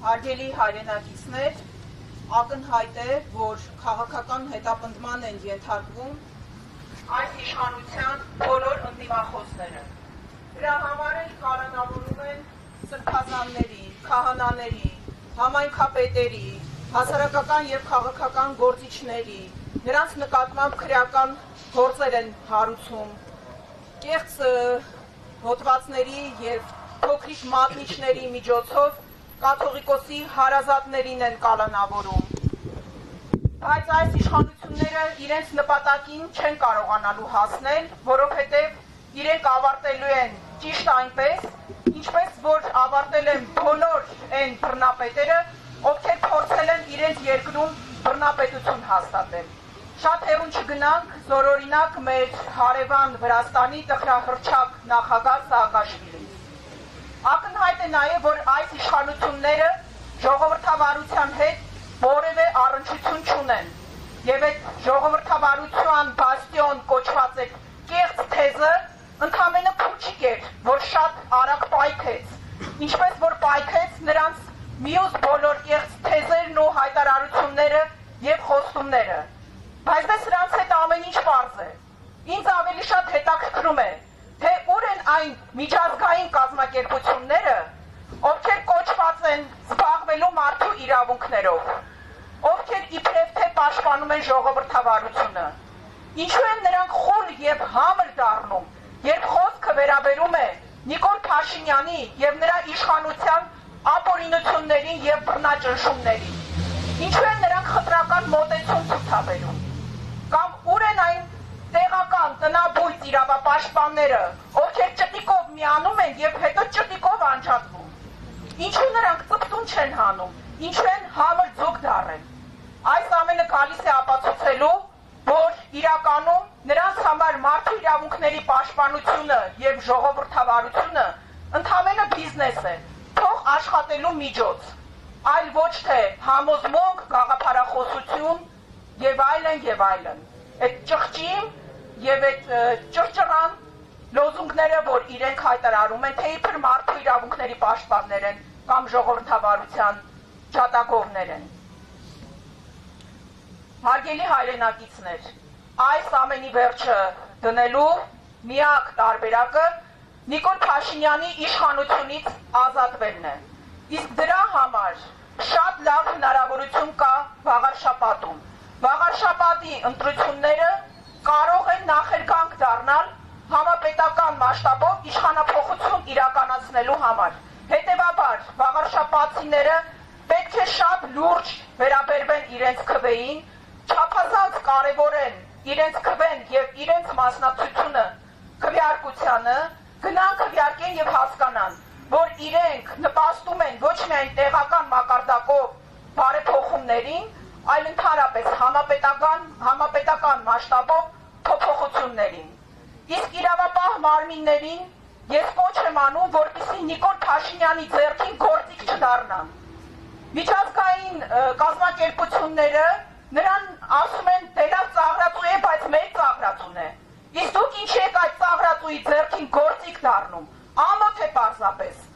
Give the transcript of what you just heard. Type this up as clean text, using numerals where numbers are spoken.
Հարգելի հայրենակիցներ, ակնհայտ է, որ քաղաքական հետապնդման են ենթարկվում այս իշխանության բոլոր ընդդիմախոսները։ Դրա համար էլ կալանավորում են սրբազանների, քահանաների, համայնքապետերի, հասարակական և քաղաքական գործիչների, նրանց նկատմամբ քրեական գործեր են հարուցում, կեղծ հոդվածների և փոքրիկ մատնիչների միջոցով կաթողիկոսի հարազատներին են կալանավորում, բայց այս իշխանությունները իրենց նպատակին չեն կարողանալու հասնել, որովհետև իրենք ավարտելու են ճիշտ այնպես, ինչպես որ ավարտել են բոլոր այն բռնապետերը, ովքեր փորձել են իրենց երկրում բռնապետություն հաստատել։ Շատ հեռու չգնանք, զորօրինակ մեր հարևան Վրաստանի տխրահռչակ նախագահ Սաակաշվիլին։ Ակնհայտ է նաև, որ այս իշխանությունները ժողովրդավարության հետ որևէ առնչություն չունեն, և այդ ժողովրդավարության բաստիոն կոչված այդ կեղծ թեզը ընդամենը փուչիկ էր, որ շատ արագ պայքեց, ինչպես որ պայքեց նրանց մյուս բոլոր կեղծ թեզերն ու հայտարարությունները և խոստումները, բայց դե սրանց հետ ամեն ինչ պարզ է։ Ինձ ավելի շատ հետաքրքրում է, թե ուր են այն միջազգային կազմակերպությունները, ովքեր կոչված են զբաղվելու մարդու իրավունքներով, ովքեր իբրև թե պաշտպանում են ժողովրդավարությունը։ Ինչու են նրանք խուլ և համր դառնում, երբ խոսքը վերաբերում է Նիկոլ Փաշինյանի և նրա իշխանության ապօրինություններին և բռնաճնշումներին։ Ինչու են նրանք խտրական մոտեցում ցուցաբերում։ Կամ ուր են այն տեղական տնաբույծ իրավապաշտպանները, ովքեր ճտիկով միանում են և հետո ճտիկով անջատվում։ Ինչու նրանք ծպտուն չեն հանում, ինչու են համր ձուկ դառել։ Այս ամենը գալիս է ապացուցելու, որ իրականում նրանց համար մարդու իրավունքների պաշտպանությունը և ժողովրդավարությունը ընդամենը բիզնես է, փող աշխատելու միջոց, այլ ոչ թե համոզմունք, գաղափարախոսություն և այլն և այլն։ Այդ ճղճիմ և այդ ճռճռան լոզունգները, որ իրենք հայտարարում են, թե իբր մարդու իրավունքների պաշտպաններ են կամ ժողովրդավարության ջատագովներ են։ Հարգելի հայրենակիցներ, այս ամենի վերջը դնելու միակ տարբերակը Նիկոլ Փաշինյանի իշխանությունից ազատվելն է։ Իսկ դրա համար շատ լավ հնարավորություն կա վաղար շաբաթում։ Վաղար շաբաթի ընտրությունները կարող են նախերգանք դառնալ համապետական մասշտաբով իշխանափոխություն իրականացնելու համար։ Հետևաբար, վաղար շաբաթցիները պետք է շատ լուրջ վերաբերվեն իրենց քվեին, չափազանց կարևորեն իրենց քվեն և իրենց մասնակցությունը քվեարկությանը, գնան քվեարկեն և հասկանան, որ իրենք նպաստում են ոչ միայն տեղական մակարդակով բարեփոխումներին, այլ ընդհանրապես համապետական մասշտաբով փոփոխություններին։ Իսկ իրավապահ մարմիններին ես կոչ եմ անում, որպեսզի Նիկոլ Փաշինյանի ձեռքին գործիք չդառնան։ Միջազգային կազմակերպությունները նրան ասում են, դե լավ ծաղրածու է, բայց մեր ծաղրածուն է։ Իսկ դուք ինչի եք այդ ծաղրածուի ձեռքին գործիք դառնում։ Ամոթ է պարզապես։